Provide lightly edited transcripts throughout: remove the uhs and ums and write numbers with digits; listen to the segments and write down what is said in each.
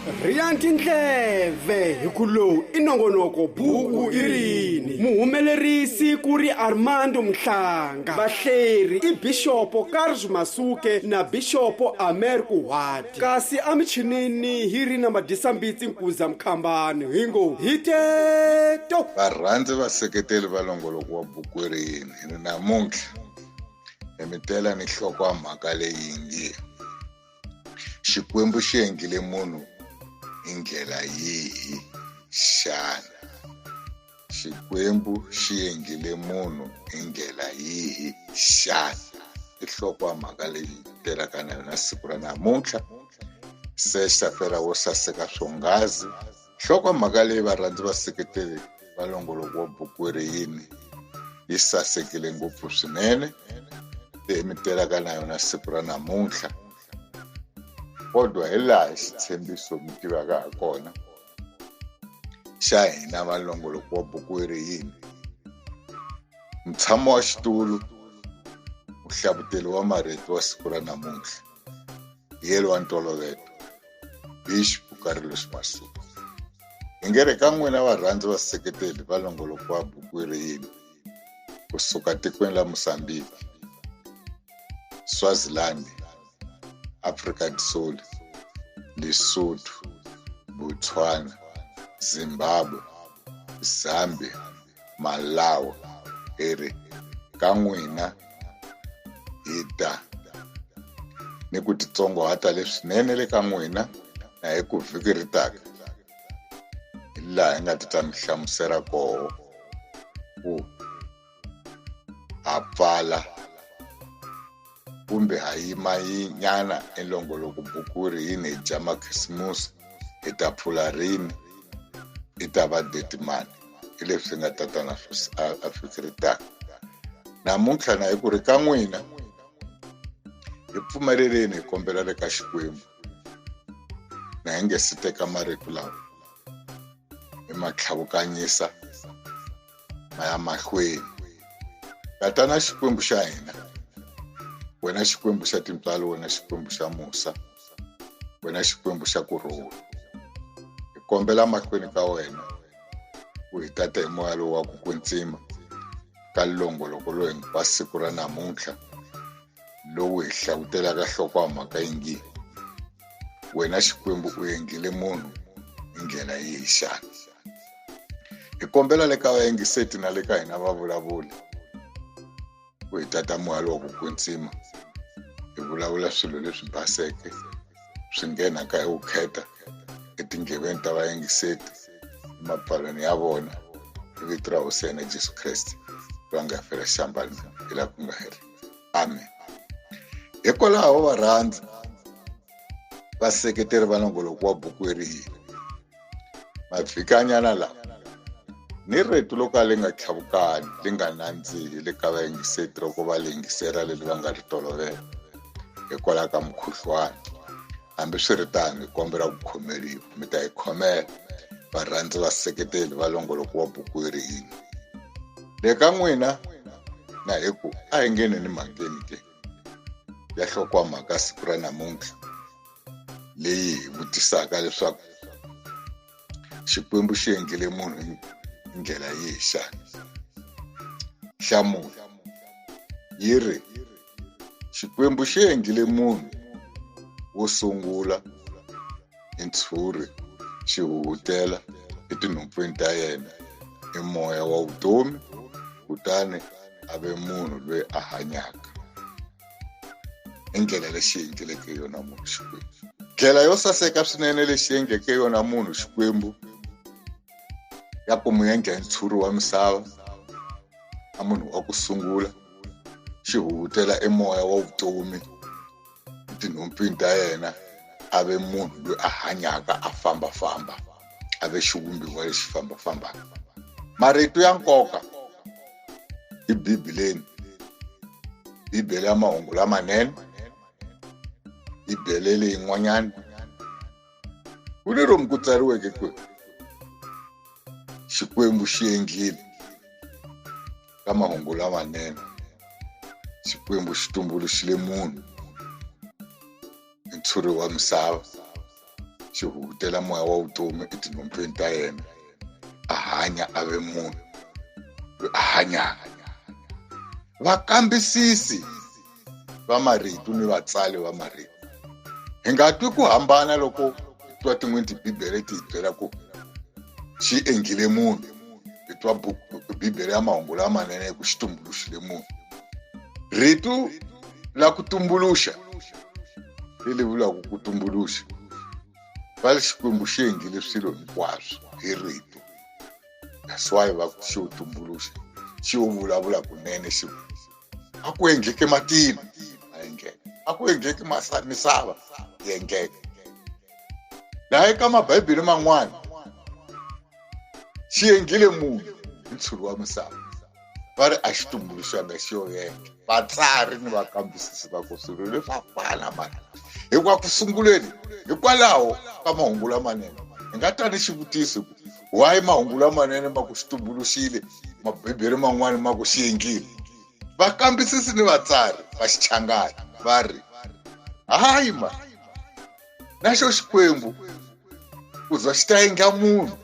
Riyanti ndleve hikulo inongonoko buku Yiri muhumelerisi kuri Armando Mhlanga bahleri ibishopo Karl Masuke na bishopo America Wadi kasi amichinini hiri na madisambitsi nkuza mkhambani hingo hiteto varhandzi vaseketeli va nongonoko wa buku Yiri ni namuntlha emitela ni hloko mhaka leyi ngi Xikwembu xi engile munhu indlela yihi xana Xikwembu xi engile munhu indlela yihi xana ihloko mhaka leyi telaka na yona siku ra namuntlha se xafela wo saseka swongazi hloko mhaka leyi varhandzi vaseketeli va nongonoko wa buku Yiri yi sasekile ngopfu swinene mi telaka na yona siku ra namuntlha kodwa hi laha xitshembiso mi tivaka ha kona xa hina valongoloko wa buku Yiri mutshamo wa xitulu muhlavuteli wa marito wa siku ra namuntlha yelo wa ntolovelo Bishop Carlos Masuku hi ngere ka n'wina varhandzi vaseketeli va nongonoko wa buku Yiri kusuka tikweni la Mozambique Swaziland Africa du Sud, Lesotho, Botswana, Zimbabwe, Zambia, Malawi, eri ka n'wina hita ni ku titsongohata leswinene le ka n'wina na hi ku vhiki ri taka hi laha hi nga ta mi hlamusela koho ku ha pfala kumbe hayima nyana enongoloko buku Yiri hi dya makhisimusi hi ta phula rini hi ta va detimani hi leswi nga tata na Afrika ri taka namuntlha na hi ku ri ka n'wina hi pfumeleleni hi kombela le ka Xikwembu na hi nge si teka marito lawa hi ma tlhavukanyisa ma ya mahlweni katana Xikwembu xa hina wena Xikwembu xa tintswalo wena Xikwembu xa Musa wena Xikwembu xa kurhula hi kombela mahlweni ka wena ku hi tata hi moya lowu wa ku kwetsima ka longoloko loyi wa siku ra namuntlha lowu hi hlavutelaka hloko wa mhaka yingi wena Xikwembu u engile munhu hi ndlela yihi xana hi kombela le ka vayengiseti na le ka hina va vulavuli ku hi tata moya lowu wa ku kwetsima hi vulavula swilo leswi baseke swi nghena ka hi vukheta etingheveni ta vayengiseti mapfalweni ya vona hi vito ra Hosi na Jesu Kreste va nga fela xambani hi la ku nga heri amen hikwalaho varhandzi vaseketeri va nongonoko wa buku Yiri mavhikanyana lawa ni rito loko le nga tlhavukani le nga nandzihi le ka vayengiseti loko va lengisera le va nga ri tolovela hikwalaho ka mukhuhlwana hambi swi ri tano hi kombela ku khomeriwa mi ta hi khomela varhandzi vaseketeli va nongonoko wa buku Yiri le ka n'wina na hi ku a hi ngheni ni mhakeni ke ya hloko mhaka siku ra namuntlha leyi hi vutisaka leswaku Xikwembu xi engile munhu hi ndlela yihi xana nhlamulo Yiri Xikwembu xi engile munhu wo sungula hi ntshuri xi huhutela etinhompfini ta yena hi moya wa vutomi kutani a ve munhu loyi a hanyaka hi ndlela lexi endleke yona munhu Xikwembu ndlela yo saseka swinene lexi endleke yona munhu Xikwembu ya ku mu endla ntshuri wa misava a munhu wa ku sungula xi huhutela emoya wa vutomi tinhompfini ta yena a ve munhu loyi a hanyaka a fambafamba a ve xivumbiwa lexi fambafambaka marito ya nkoka hi Bibeleni Bibele ya mahungu lamanene Bibele leyin'wanyana ku ni lomu ku tsariweke ku Xikwembu xi endlile ka mahungu lamanene Xikwembu xi tumbuluxile munhu ntshuri wa misava xi hutela moya wa vutomi etinhompfeni ta yena a hanya a ve munhu a hanyaka. Vakambisisi va marito ni vatsali va marito hi nga twi ku hambana loko twa tin'wini tibibele ti hi byela ku xi engile munhu, hi twa bibele ya mahungu lamanene ku xi tumbuluxile munhu. Rito la ku tumbuluxa leli vulaka ku tumbuluxa va le Xikwembu xi engile swilo hinkwaswo hi rito. That's why va ku xi tumbuluxa xi vulavula kunene xi a ku engeke matilo a engeke, a ku engeke misava yi engeke. Laha eka mabibele man'wana xi engile munhu hi ntshuri wa misava va ri a xi tumbuluxanga xi yo yenga. Vatsari ni vakambisisi va ku swilo leswi swa fana mani hikuva ku sunguleni hikwalaho ka mahungu lamanene hi nga tani xivutiso ku why mahungu lamanene ma ku xi tumbuluxile mabibele man'wana ma ku xi engile. Vakambisisi ni vatsari va xichangani va ri hayi ma na xo Xikwembu ku za xi ta endla munhu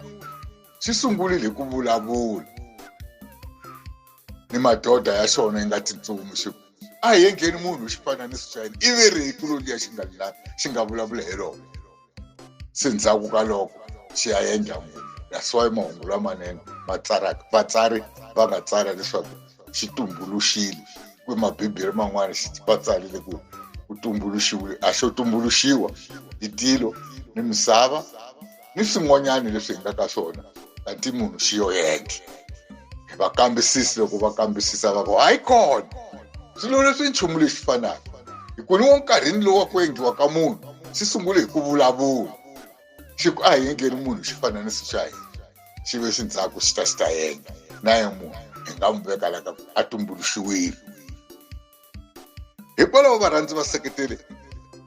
xi sungulile ku vulavula ni madoda ya xona yi nga titsumi xi a hi engeni munhu xifananiso xa yena ivi rito loliya xi nga vulavula hi rona. Se ndzhaku ka loko xi ya endla munhu. That's why mahungu lamanene vatsari va nga tsara leswaku xi tumbuluxile ku mabibele man'wana xi va tsarile ku tumbuluxiwile a xo tumbuluxiwa hi tilo ni misava ni swin'wanyana leswi hi nga ka swona kanti munhu xi yo yenga. Vakambisisi loko va kambisisa va ku hayi kona swilo leswi nchumu lexi fanaka hi ku ni wo nkarhini lowu wa ku endliwa ka munhu xi sungule hi ku vulavula xi ku a hi engeni munhu xifananiso xa hina xi ve xi ndzhaku xi ta yenga na ye munhu hi nga n'wi veka laka a tumbuluxiwile. Hikwalaho varhandzi va seketeli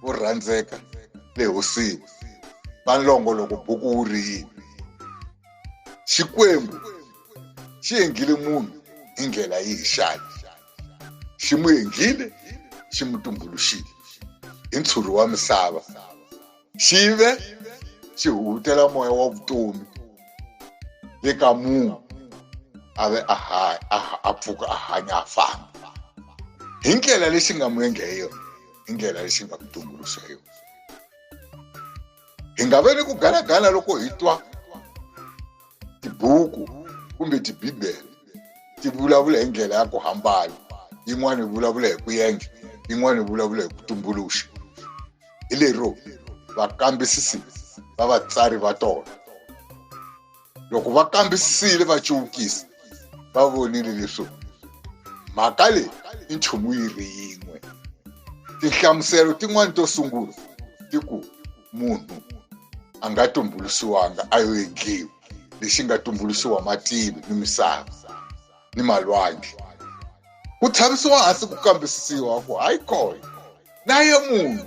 vo rhandzeka le hosini va nongoloko buku wu ri yini. Xikwembu xi engile munhu hi ndlela yihi xana? Xi mu engile xi mu tumbuluxile hi ntshuri wa misava xi ve xi hutela moya wa vutomi le ka munhu a ve a pfuka a hanya a famba hi ndlela leyi xi nga mu endla hi yona, hi ndlela leyi xi nga mu tumbuluxa hi yona. Hi nga ve ni ku ganagana loko hi twa tibuku kumbe tibibele ti vulavula hi ndlela ya ku hambana. Yin'wana yi vulavula hi ku yenga, yin'wana yi vulavula hi ku tumbuluxa. Hi lero vakambisisi va vatsari va tona loko va kambisisile va cuvukisa va vonile leswo mhaka leyi i nchumu yi ri yin'we. Tinhlamuselo tin'wana to sungula ti ku munhu a nga tumbuluxiwanga a yo endliwa lexi nga tumbuluxiwa matilo ni misava ni malwandle. Ku tshamisiwa hansi ku kambisisiwa ku hayi kona na ye munhu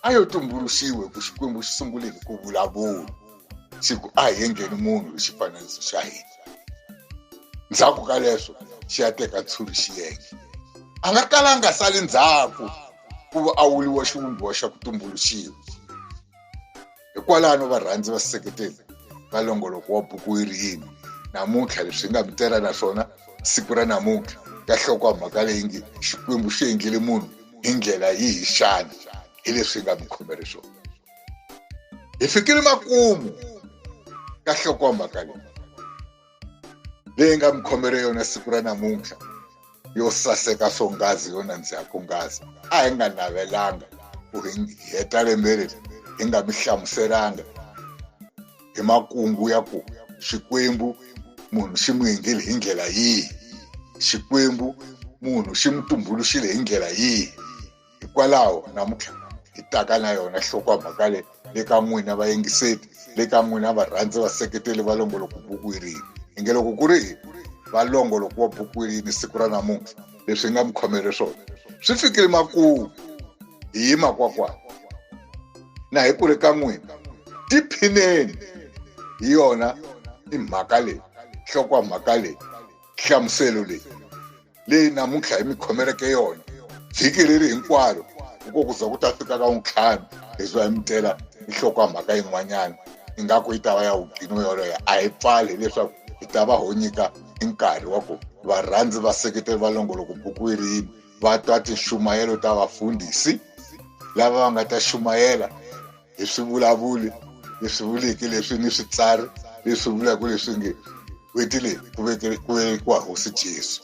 a yo tumbuluxiwe ku Xikwembu xi sungulile ku vulavula xi ku a hi engeni munhu hi xifananiso xa hina. Ndzhaku ka leswo xi ya teka ntshuri xi yenga. A nga kalanga sali ndzhaku ku va a vuliwa xivumbiwa xa ku tumbuluxiwa. Hikwalaho varhandzi va seketeli va nongoloko wa buku yi ri yini namuntlha leswi nga mitera naswona siku ra namuntlha ya hloko mhaka leyi nge Xikwembu xi engile munhu hi ndlela yihi xana hi leswi nga mi khomere swona. Hi fikile makumu ka hloko mhaka leyi nga mi khomere yona siku ra namuntlha yo saseka swongazi yo nandziha ku ngazi. A hi nga navelanga ku heta lembe leri hi nga mi hlamuselanga hi makungu ya ku Xikwembu munhu xi mu engile hi ndlela yihi, Xikwembu munhu xi mu tumbuluxile hi ndlela yihi. Hikwalaho namuntlha hi taka na yona nhlokomhaka le ka n'wina vayingiseli, le ka n'wina varhandzi va seketeli va longoloko buku yi ri yini. Hi nge loko ku ri va longoloko wa buku yi ri yini siku ra namuntlha leswi nga mi khomele swona swi fikile makumu hi yima kwakwani na hi ku ri ka n'wina tiphineni hi yona i mhaka leyi, nhlokomhaka leyi, hlamuselo leyi namuntlha hi mi khomeleke yona vhiki leri hinkwaro ku za ku ta fika ka 5 leswi va mitela ihlokwamhaka yin'wanyana ingaku yi ta va ya ugino yoloya a hi pfali leswaku hi ta va ho nyika nkarhi wa ku varhandzi vaseketeri va Nongonoko Buku yi ri yini va twa tinxumayelo ta vafundhisi lava va nga ta xumayela hi swivulavuli leswi vuliki leswi ni switsari leswi vulaka leswi nge wetile ku velekiwa hosi Jesu.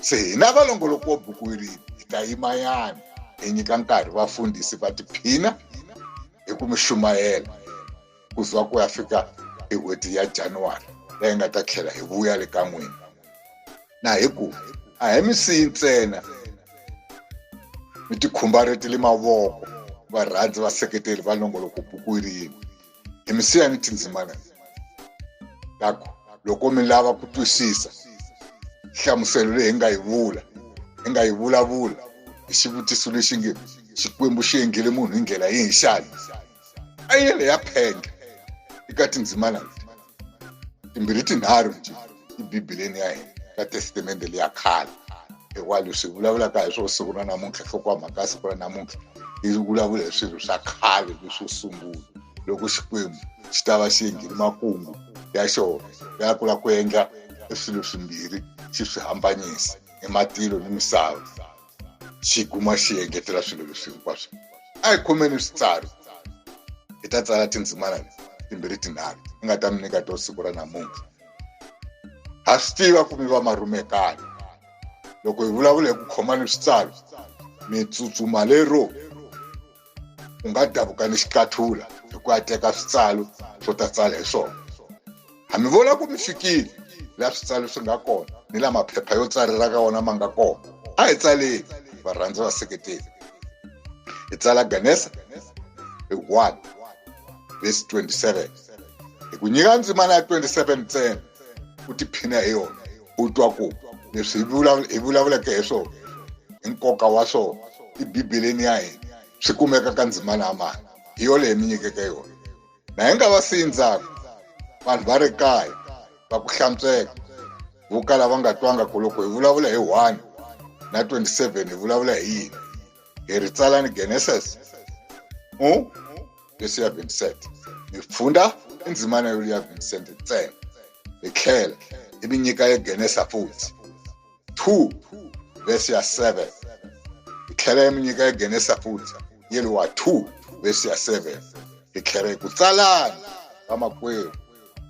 Se hina va Nongonoko wa Buku yi ri yini hi ta yimayana hi nyika nkarhi vafundhisi va tiphina hi ku mi xumayela kuzwa ku ya fika hi n'hweti ya January leyi nga ta tlhela hi vuya le ka n'wina. Na hi ku a hi mi siyi ntsena mi tikhumbaretile mavoko varhandzi vaseketeri va Nongonoko Buku yi ri yini, hi mi siya ni tindzimana taku loko mi lava ku twisisa hlamuselo leyi hi nga yi vulavula hi xivutiso lexi nge Xikwembu xi engele munhu hi ndlela yihi xana, a yele ya phenga eka tindzimana timbirhi tinharhu eBibeleni ya hina ka testamente leya khale. Leswi vulavulaka hi swo siku ra namuntlha nhlokwamhaka ya siku ra namuntlha hi vulavula hi swilo swa khale leswo sungula loko Xikwembu xi ta va xi engele makungu ya xona ya kula ku endla swilo swimbirhi xi swi hambanyisa ematilo ni misava xi kuma xi engetela swilo leswi hinkwaswo. A hi khomeni switsari hi ta tsala tindzimana timbirhi tinharhu hi nga ta mi nyika to siku ra namuntlha. Ha swi tiva ku mi va marhumekani loko hi vulavula hi ku khomani switsari mi tsutsuma lero u nga davuka ni xikathula hi ku ya teka switsalo swo ta tsala hi swona. Ha mi vona ku mi fikile la switsalo swi nga kona ni la maphepha yo tsarela ka wona ma nga kona. A hi tsaleni varhandzi vaseketeri, hi tsala Genesis 1 verse 27 hi ku nyika ndzimana ya 27 ntsena u tiphina hi yona u twa ku leswi hi vulavuleke hi swona hi nkoka wa swona eBibeleni ya hina swi kumeka ka ndzimana ya mani hi yo leyi mi nyikeke yona. Na hi nga va siyi ndzhaku vanhu va ri kaya va ku hlantsweka vuka lava nga twanga ku loko hi vulavula hi 1 na 27 hi vulavula hi yini. Hi ri tsala ni Genesis leswi ya 27 hi pfunda ndzimana yo ya 27 ntsena hi tlhela hi mi nyika ya Genesis futhi 2 verse ya 7 hi tlhela hi mi nyika ya Genesis futhi yelo wa 2 verse ya 7 hi tlhela hi ku tsalana ka makwerhu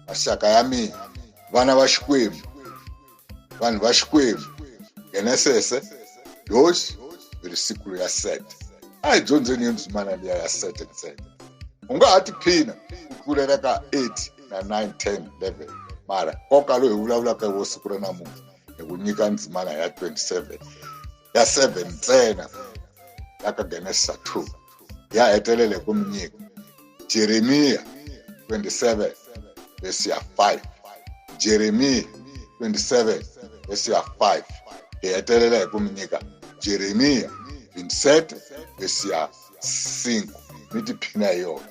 maxaka ya mina vana va Xikwembu vanhu va Xikwembu Genesis yoxi hi siku ya 7. A hi dyondzeni ndzimana leya ya 7 ntsena. U nga ha tiphina ku kulela ka 8 na 9 10 11 mara nkoka loyi hi vulavulaka hi siku ra namuntlha hi ku nyika ndzimana ya 27 ya 7 ntsena ya ka Genesis 2 ya hetelela ku mi nyika Jeremiah 27 verse ya 5 Jeremiah 27 verse ya 5 hi hetelela ku mi nyika Jeremiah 27 verse ya 5 mi tiphina hi yona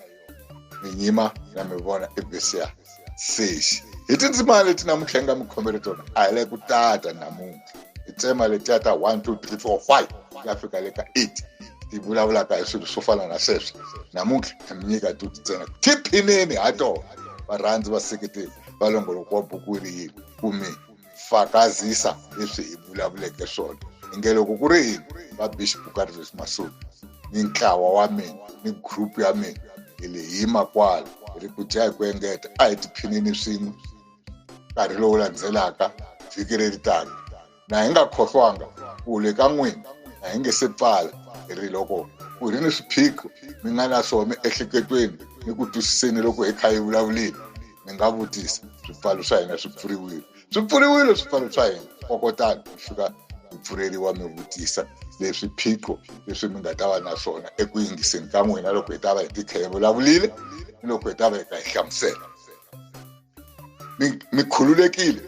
mi nyima na mi vona verse ya 6. Hi tindzimana leti namuntlha hi nga mi khomele tona a hi le ku tata namuntlha hi tsema letiya ta 1 2 3 4 5 ya fika le ka 8 ti vulavulaka hi swilo swo fana na sweswo. Namuntlha hi mi nyika tuti ntsena tiphineni ha tona varhandzi vaseketeri va Nongonoko wa Buku yi ri yini ku mi fakazisa leswi hi vulavuleke swona. Hi nge loko ku ri yini va Bishop Bukarisi Masuku ni ntlawa wa mina ni group ya mina hi le hi makwala hi ri ku dya hi ku engeta a hi tiphineni swin'we nkarhi lowu landzelaka vhiki leri taka. Na hi nga khohlwanga ku le ka n'wina na hi nge se pfala hi ri loko ku ri ni swiphiqo mi nga na swona ehleketweni ni ku twisiseni loko hi kha hi vulavulile mi nga vutisa. Swipfalo swa hina swi pfuriwile swipfalo swa hina kokotani ku fika hi pfuleriwa mi vutisa leswi swiphiqo leswi mi nga ta va na swona eku yingiseni ka n'wina loko hi ta va hi tikha hi vulavulile ni loko hi ta va hi kha hi hlamusela. Mi khululekile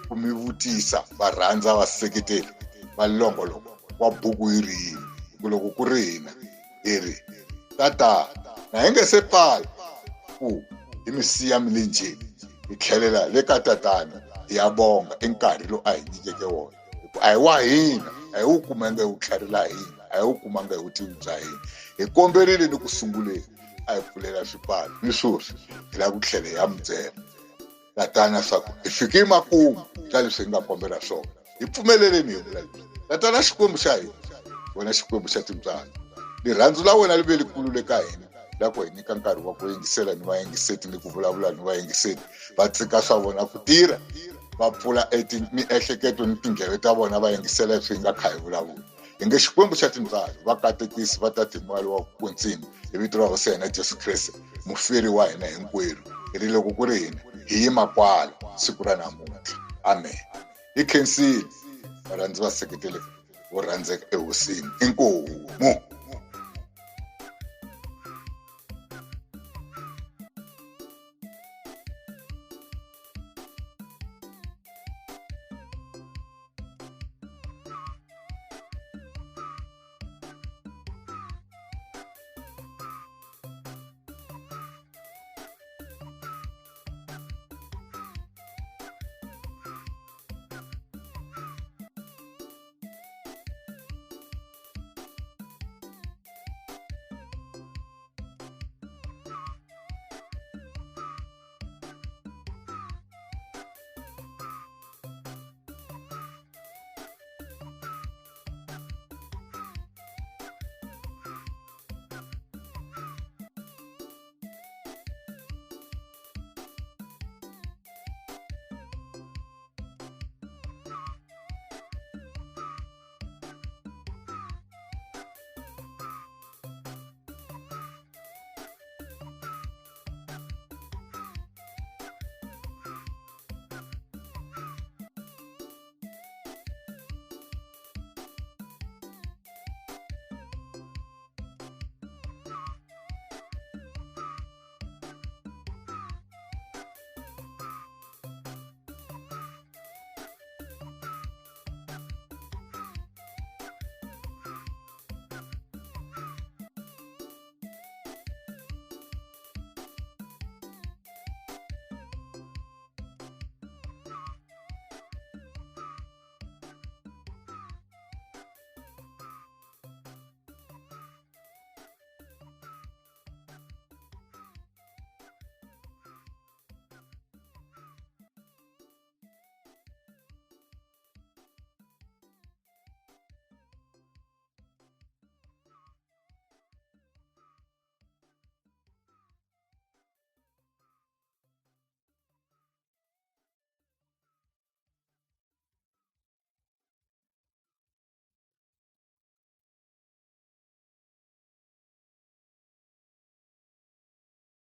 ku mi vutisa varhandza vaseketeri va Nongonoko wa Buku yi ri yini ku loko ku ri hina hi ri tata na hi nge se pfala ku hi mi siya milenjeni hi tlhelela le ka tatana hi ya vonga enkarhi lowu a hi nyikeke wona. A hi wa hina a hi wu kumenge wu tlhelela hina a hi wu kumanga hi vutivi bya hina hi komberile ni ku sunguleni a hi pfulela swipano ni swoswi hi lava ku tlhela hi ya mudzema tatana swa ku hi fike makumu ka leswi hi nga kombela swona hi pfumeleleni hi vula leswi tatana xikwembu xa hina wena xikwembu xa timbyana rirhandzu la wena li ve likulu le ka hina la ku hi nyika nkarhi wa ku yingisela ni vayingiseti ni ku vulavula ni vayingiseti va tsika swa vona ku tirha va pfula miehleketo ni tindleve ta vona va yingisela leswi hi nga kha hi vulavula hi nge xikwembu xa timbyana vakatekisi va tatimali wa kuntsini hi vito ra hosi ya hina Jesu Kreste muferi wa hina hinkwerhu hi ri loko ku ri hina hi yima kwala siku ra namuntlha amen hi khensile varhandzi va seketele vo rhandzeka ehosini inkomu